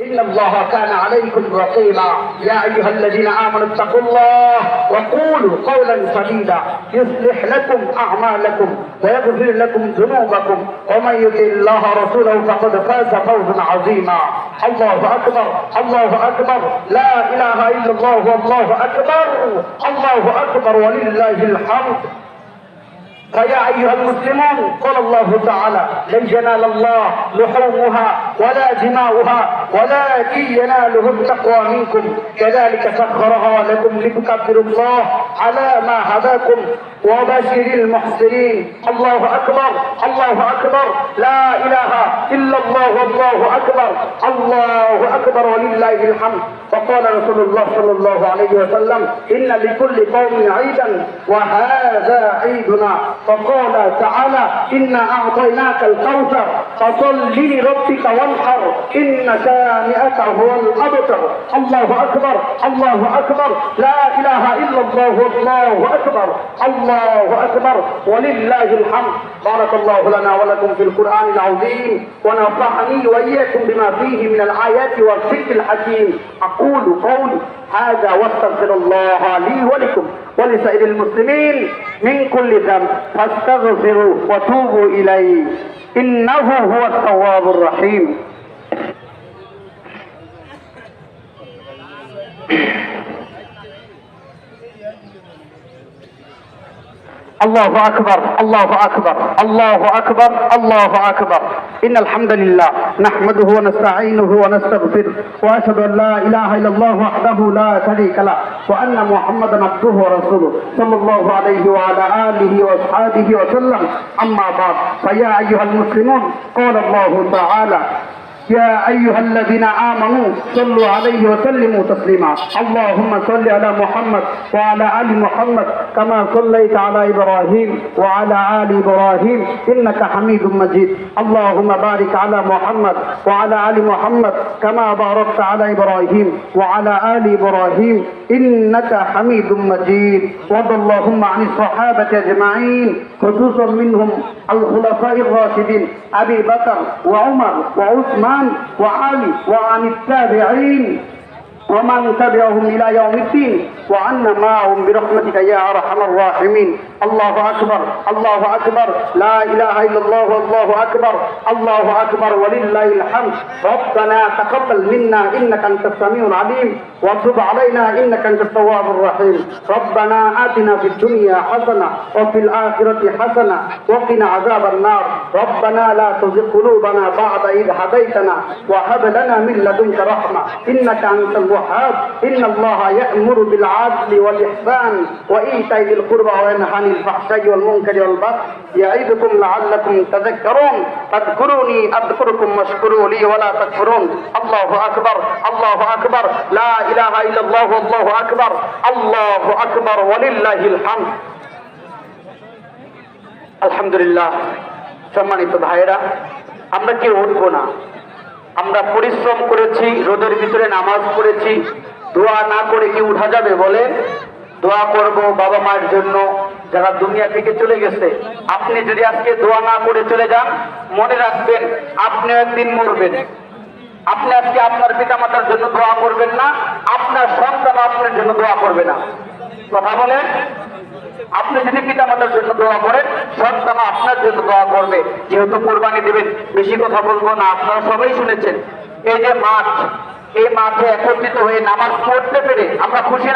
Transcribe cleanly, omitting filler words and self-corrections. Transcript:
إن الله كان عليكم رقيبا يا أيها الذين آمنوا اتقوا الله وقولوا قولا سديدا يصلح لكم أعمالكم ويغفر لكم ذنوبكم ومن يطع الله ورسوله فقد فاز فوزا عظيما. الله أكبر الله أكبر لا إله إلا الله والله أكبر الله أكبر ولله الحمد. فيا أيها المسلمون قال الله تعالى لن ينال الله لحومها ولا دماؤها ولكن يناله التقوى منكم كذلك سخرها لكم لتكبروا الله على ما هداكم وبشر المحسنين. الله أكبر الله أكبر لا إله إلا الله والله أكبر الله أكبر ولله الحمد. وقال رسول الله صلى الله عليه وسلم إن لكل قوم عيدا وهذا عيدنا. فقال تعالى إنا أعطيناك الكوثر فصل لربك وانحر إن شانئك هو الأبتر. الله أكبر الله أكبر لا إله إلا الله والله أكبر الله أكبر ولله الحمد. بارك الله لنا ولكم في القرآن العظيم ونفعني وإياكم بما فيه من الآيات والذكر الحكيم. أقول قولي هذا واستغفر الله لي ولكم ولسائر المسلمين من كل ذنب فاستغفروا وتوبوا إليه إنه هو التواب الرحيم. الله أكبر الله أكبر الله أكبر الله أكبر. إن الحمد لله نحمده ونستعينه ونستغفره وأشهد أن لا إله إلا الله وحده لا شريك له وأن محمدا عبده ورسوله صلى الله عليه وعلى آله وأصحابه وسلم. أما بعد فيا أيها المسلمون قال الله تعالى يا أيها الذين آمنوا صلوا عليه وسلموا تسليما. اللهم صل على محمد وعلى آل محمد كما صليت على إبراهيم وعلى آل إبراهيم إنك حميد مجيد. اللهم بارك على محمد وعلى آل محمد كما باركت على إبراهيم وعلى آل إبراهيم إنك حميد مجيد. وارض اللهم عن الصحابة أجمعين خصوصا منهم الخلفاء الراشدين أبي بكر وعمر وعثمان وعلي وعن التابعين ومن تبعهم إلى يوم الدين وعنا معهم برحمتك يا أرحم الراحمين. الله أكبر الله أكبر لا إله إلا الله والله أكبر الله أكبر ولله الحمد. ربنا تقبل منا إنك أنت السميع العليم وتب علينا إنك أنت التواب الرحيم. ربنا آتنا في الدنيا حسنة وفي الآخرة حسنة وقنا عذاب النار. ربنا لا تزغ قلوبنا بعد إذ هديتنا وهب لنا من لدنك رحمة إنك أنت الوهاب. إن الله يأمر بالعدل والإحسان وإيتاء ذي القربى وينهى عن الفحشاء والمنكر والبغي يعظكم لعلكم تذكرون. فاذكروني أذكركم واشكروا لي ولا تكفرون. الله أكبر الله أكبر لا إله إلا الله والله أكبر الله أكبر ولله الحمد. আলহামদুলিল্লাহ। সম্মানিত ভাইরা, আমরা কেউ উঠবো না। আমরা পরিশ্রম করেছি, রোদের ভিতরে নামাজ পড়েছি, দোয়া না করে কি উঠা যাবে বলেন? দোয়া করব বাবা মায়ের জন্য যারা দুনিয়া থেকে চলে গেছে। আপনি যদি আজকে দোয়া না করে চলে যান, মনে রাখবেন আপনি একদিন মরবেন। আপনি আজকে আপনার পিতামাতার জন্য দোয়া করবেন না, আপনার সন্তান আপনার জন্য দোয়া করবে না। কথা বলেন? আপনি যদি পিতামাতার জন্য দোয়া করেন, সন্তান আপনার জন্য দোয়া করবে। যেহেতু কোরবানি দেবেন, বেশি কথা বলবো না, আপনারা সবাই শুনেছেন। এই যে মাঠ, এই মাঠে একত্রিত হয়ে নামাজ পড়তে পেরে আমরা খুশি।